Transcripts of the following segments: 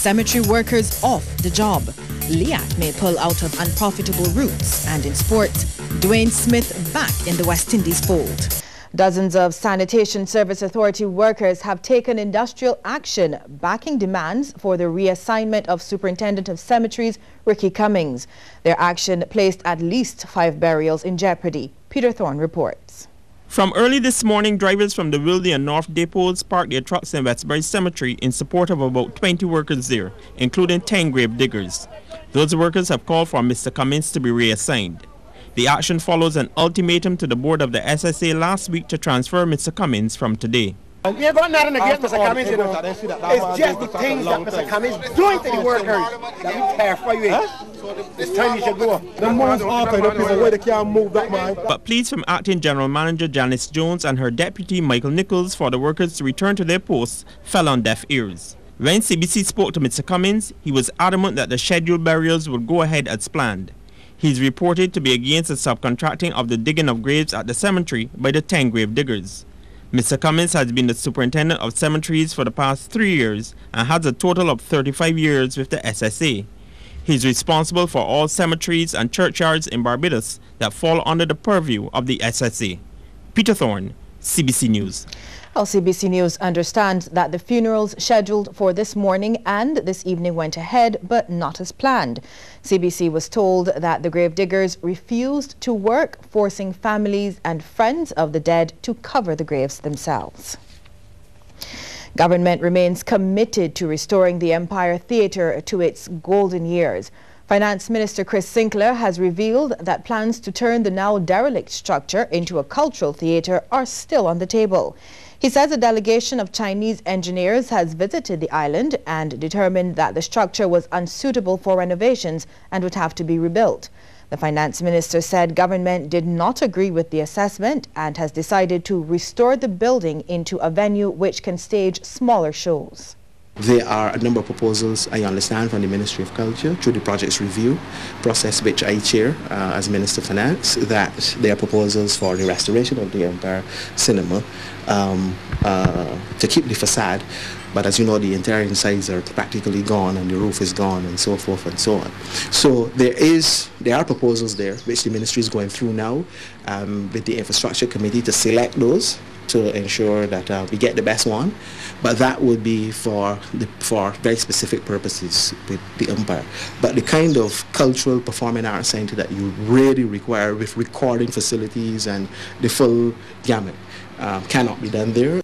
Cemetery workers off the job. LIAT may pull out of unprofitable routes. And in sports, Dwayne Smith back in the West Indies fold. Dozens of Sanitation Service Authority workers have taken industrial action, backing demands for the reassignment of Superintendent of Cemeteries, Ricky Cummings. Their action placed at least 5 burials in jeopardy. Peter Thorne reports. From early this morning, drivers from the Wildy and North depots parked their trucks in Westbury Cemetery in support of about 20 workers there, including 10 grave diggers. Those workers have called for Mr. Cummings to be reassigned. The action follows an ultimatum to the board of the SSA last week to transfer Mr. Cummings from today. We ain't got nothing against Mr. Cummings, you know. It's just the things that Mr. Cummings doing to the workers that we care for you. It's time you should go. The man's after the people where they can't move that man. But pleas from Acting General Manager Janice Jones and her deputy Michael Nichols for the workers to return to their posts fell on deaf ears. When CBC spoke to Mr. Cummings, he was adamant that the scheduled burials would go ahead as planned. He is reported to be against the subcontracting of the digging of graves at the cemetery by the 10 grave diggers. Mr. Cummings has been the superintendent of cemeteries for the past 3 years and has a total of 35 years with the SSA. He is responsible for all cemeteries and churchyards in Barbados that fall under the purview of the SSA. Peter Thorne, CBC News. Well, CBC News understands that the funerals scheduled for this morning and this evening went ahead, but not as planned. CBC was told that the grave diggers refused to work, forcing families and friends of the dead to cover the graves themselves. Government remains committed to restoring the Empire Theatre to its golden years. Finance Minister Chris Sinclair has revealed that plans to turn the now derelict structure into a cultural theatre are still on the table. He says a delegation of Chinese engineers has visited the island and determined that the structure was unsuitable for renovations and would have to be rebuilt. The Finance Minister said government did not agree with the assessment and has decided to restore the building into a venue which can stage smaller shows. There are a number of proposals, I understand, from the Ministry of Culture through the project's review process, which I chair as Minister of Finance, that there are proposals for the restoration of the Empire Cinema to keep the facade. But as you know, the entire insides are practically gone and the roof is gone and so forth and so on. So there are proposals there which the Ministry is going through now with the Infrastructure Committee to select those to ensure that we get the best one. But that would be for very specific purposes with the Empire. But the kind of cultural performing arts center that you really require with recording facilities and the full gamut cannot be done there.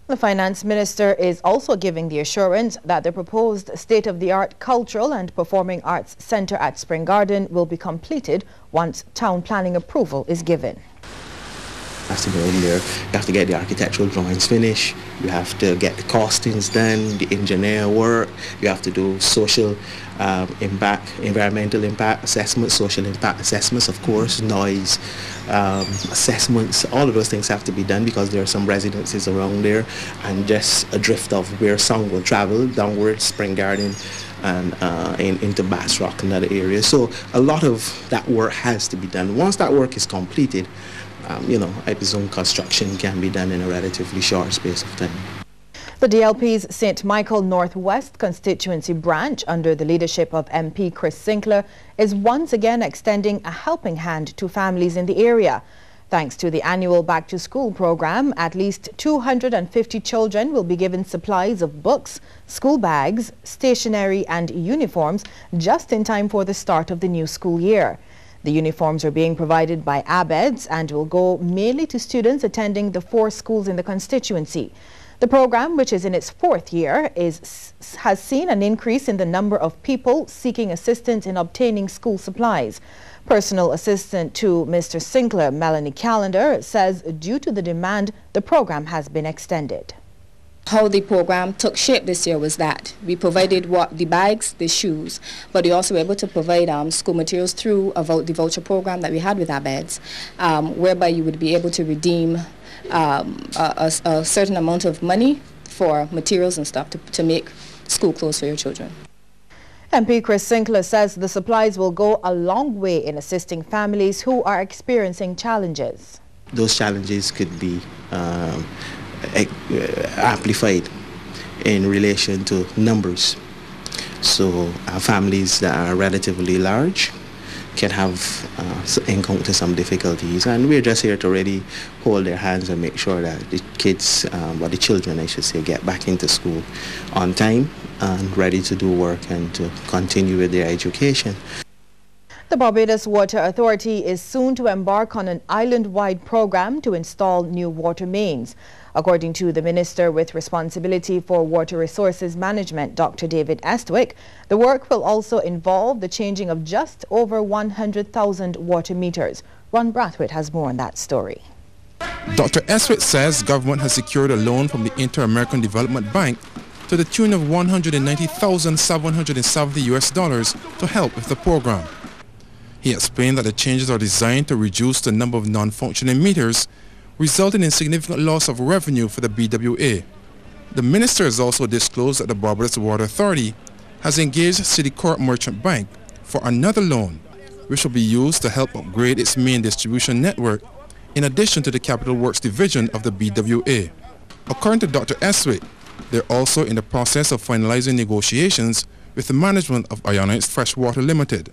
The Finance Minister is also giving the assurance that the proposed state-of-the-art cultural and performing arts centre at Spring Garden will be completed once town planning approval is given. You have to go in there, you have to get the architectural drawings finished, you have to get the costings done, the engineer work, you have to do social impact, environmental impact assessments, social impact assessments, of course, noise assessments. All of those things have to be done because there are some residences around there, and just a drift of where sound will travel downwards Spring Garden and into Bass Rock and other areas. So a lot of that work has to be done. Once that work is completed, I presume construction can be done in a relatively short space of time. The DLP's St. Michael Northwest constituency branch, under the leadership of MP Chris Sinclair, is once again extending a helping hand to families in the area. Thanks to the annual Back to School program, at least 250 children will be given supplies of books, school bags, stationery and uniforms just in time for the start of the new school year. The uniforms are being provided by ABEDS and will go mainly to students attending the 4 schools in the constituency. The program, which is in its 4th year, has seen an increase in the number of people seeking assistance in obtaining school supplies. Personal assistant to Mr. Sinclair, Melanie Callender, says due to the demand, the program has been extended. How the program took shape this year was that we provided the bags, the shoes, but we also were able to provide school materials through the voucher program that we had with ABEDS, whereby you would be able to redeem a certain amount of money for materials and stuff to make school clothes for your children. MP Chris Sinclair says the supplies will go a long way in assisting families who are experiencing challenges. Those challenges could be amplified in relation to numbers So families that are relatively large can encounter some difficulties, and we're just here to really hold their hands and make sure that the kids, or the children I should say, get back into school on time and ready to do work and to continue with their education. The Barbados Water Authority is soon to embark on an island-wide program to install new water mains. According to the Minister with responsibility for water resources management, Dr. David Estwick, the work will also involve the changing of just over 100,000 water meters. Ron Brathwaite has more on that story. Dr. Estwick says government has secured a loan from the Inter-American Development Bank to the tune of $190,770 to help with the program. He explained that the changes are designed to reduce the number of non-functioning meters, resulting in significant loss of revenue for the BWA. The minister has also disclosed that the Barbados Water Authority has engaged Citicorp Merchant Bank for another loan, which will be used to help upgrade its main distribution network, in addition to the Capital Works division of the BWA. According to Dr. Estwick, they're also in the process of finalizing negotiations with the management of Ionites Freshwater Limited.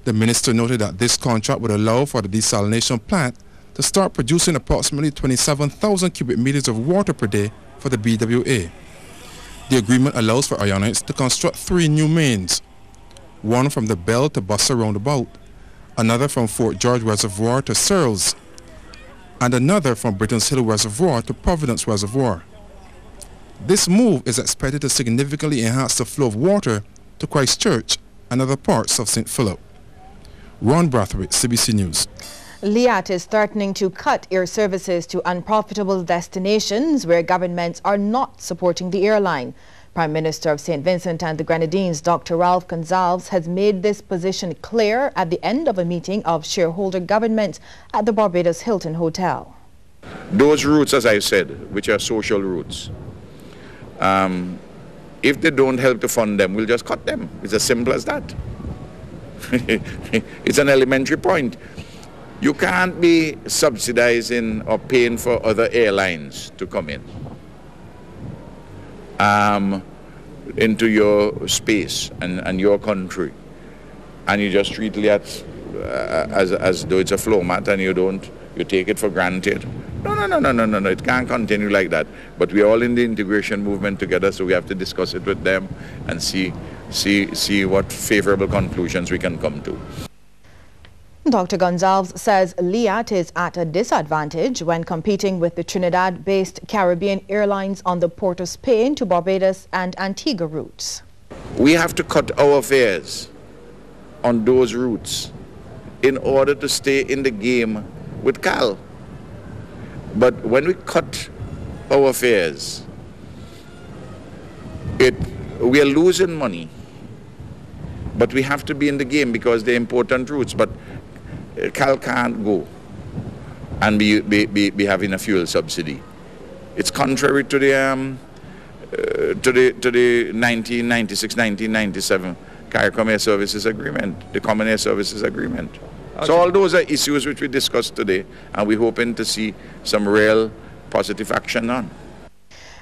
The minister noted that this contract would allow for the desalination plant to start producing approximately 27,000 cubic meters of water per day for the BWA. The agreement allows for Ionites to construct 3 new mains, one from the Bell to Buster roundabout, another from Fort George Reservoir to Searles, and another from Britton's Hill Reservoir to Providence Reservoir. This move is expected to significantly enhance the flow of water to Christchurch and other parts of St. Philip. Ron Brathwaite, CBC News. LIAT is threatening to cut air services to unprofitable destinations where governments are not supporting the airline. Prime Minister of St. Vincent and the Grenadines, Dr. Ralph Gonsalves, has made this position clear at the end of a meeting of shareholder government at the Barbados Hilton Hotel. Those routes, as I said, which are social routes, if they don't help to fund them, we'll just cut them. It's as simple as that. It's an elementary point. You can't be subsidizing or paying for other airlines to come in into your space and your country, and you just treat LIAT as though it's a floor mat and you take it for granted. No, it can't continue like that. But we're all in the integration movement together, so we have to discuss it with them and see what favorable conclusions we can come to. Dr. Gonsalves says LIAT is at a disadvantage when competing with the Trinidad-based Caribbean Airlines on the Port of Spain to Barbados and Antigua routes. We have to cut our fares on those routes in order to stay in the game with CAL. But when we cut our fares, we are losing money. But we have to be in the game because they're important routes. But CAL can't go and be having a fuel subsidy. It's contrary to the 1996-1997 CARICOM Air Services Agreement, the Common Air Services Agreement. Okay. So all those are issues which we discussed today, and we're hoping to see some real positive action on.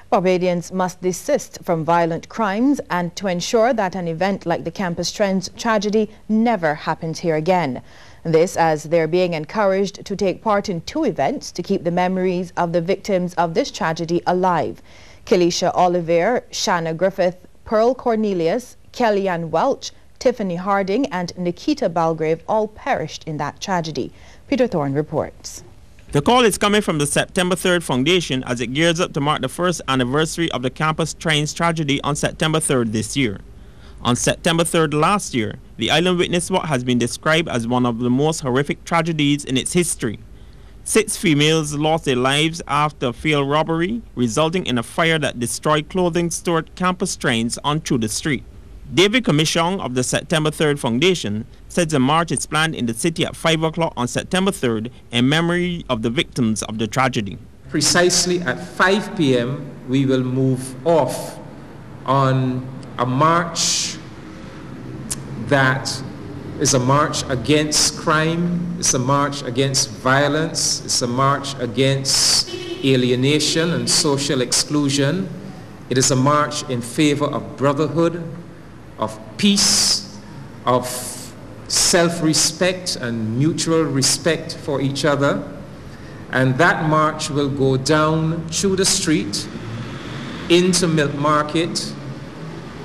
Barbadians must desist from violent crimes and to ensure that an event like the Campus Trends tragedy never happens here again. This as they're being encouraged to take part in 2 events to keep the memories of the victims of this tragedy alive. Kelisha Oliver, Shanna Griffith, Pearl Cornelius, Kellyanne Welch, Tiffany Harding and Nikita Balgrave all perished in that tragedy. Peter Thorne reports. The call is coming from the September 3rd Foundation as it gears up to mark the 1st anniversary of the Campus Trains tragedy on September 3rd this year. On September 3rd last year, the island witnessed what has been described as one of the most horrific tragedies in its history. 6 females lost their lives after a failed robbery, resulting in a fire that destroyed clothing stored campus trains on through the street. David Commission of the September 3rd Foundation says a march is planned in the city at 5 o'clock on September 3rd in memory of the victims of the tragedy. Precisely at 5 p.m. we will move off on a march that is a march against crime, it's a march against violence, it's a march against alienation and social exclusion. It is a march in favor of brotherhood, of peace, of self-respect and mutual respect for each other. And that march will go down through the street, into Milk Market,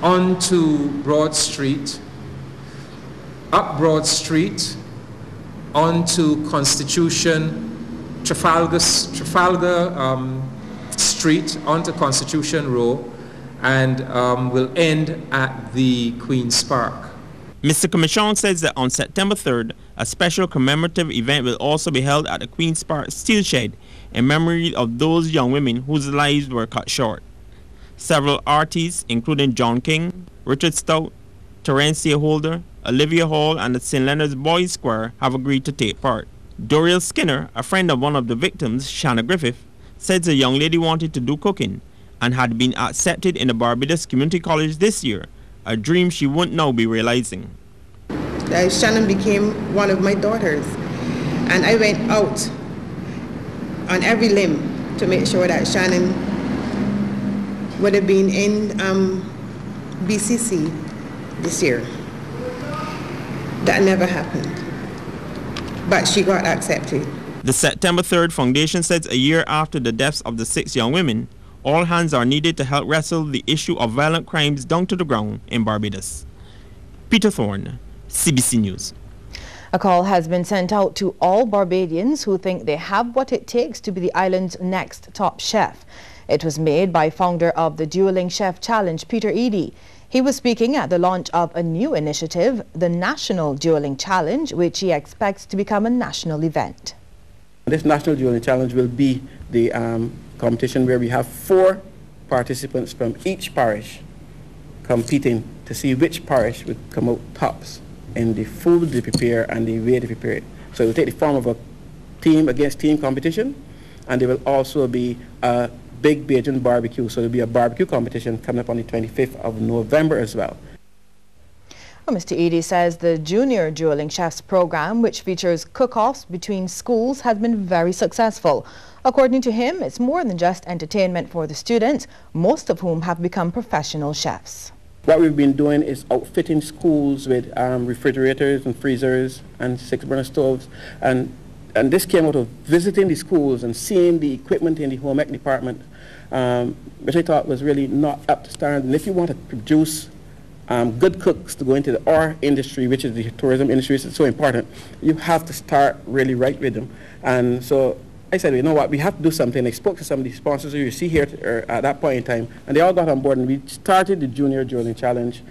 onto Broad Street, up Broad Street, onto Constitution, Trafalgar Street, onto Constitution Row, and will end at the Queen's Park. Mr. Commission says that on September 3rd, a special commemorative event will also be held at the Queen's Park Steel Shed in memory of those young women whose lives were cut short. Several artists, including John King, Richard Stout, Terencia Holder, Olivia Hall, and the St. Leonard's Boys Square have agreed to take part. Doriel Skinner, a friend of one of the victims, Shanna Griffith, said the young lady wanted to do cooking and had been accepted in the Barbados Community College this year, a dream she wouldn't now be realizing. Shannon became one of my daughters, and I went out on every limb to make sure that Shannon would have been in BCC this year. That never happened, but she got accepted. The September 3rd Foundation says a year after the deaths of the 6 young women, all hands are needed to help wrestle the issue of violent crimes down to the ground in Barbados. Peter Thorne, CBC News. A call has been sent out to all Barbadians who think they have what it takes to be the island's next top chef. It was made by founder of the Dueling Chef Challenge, Peter Eady. He was speaking at the launch of a new initiative, the National Dueling Challenge, which he expects to become a national event. This National Dueling Challenge will be the competition where we have 4 participants from each parish competing to see which parish would come out tops in the food they prepare and the way they prepare it. So it will take the form of a team against team competition, and there will also be a big Bajan barbecue. So there will be a barbecue competition coming up on the 25th of November as well. Well, Mr. Eady says the Junior Dueling Chefs program, which features cook-offs between schools, has been very successful. According to him, it's more than just entertainment for the students, most of whom have become professional chefs. What we've been doing is outfitting schools with refrigerators and freezers and 6-burner stoves, and this came out of visiting the schools and seeing the equipment in the home ec department, which I thought was really not up to standard. And if you want to produce good cooks to go into our industry, which is the tourism industry, which is so important, you have to start really right with them. And so I said, you know what, we have to do something. I spoke to some of the sponsors who you see here at that point in time, and they all got on board, and we started the Junior Dueling Challenge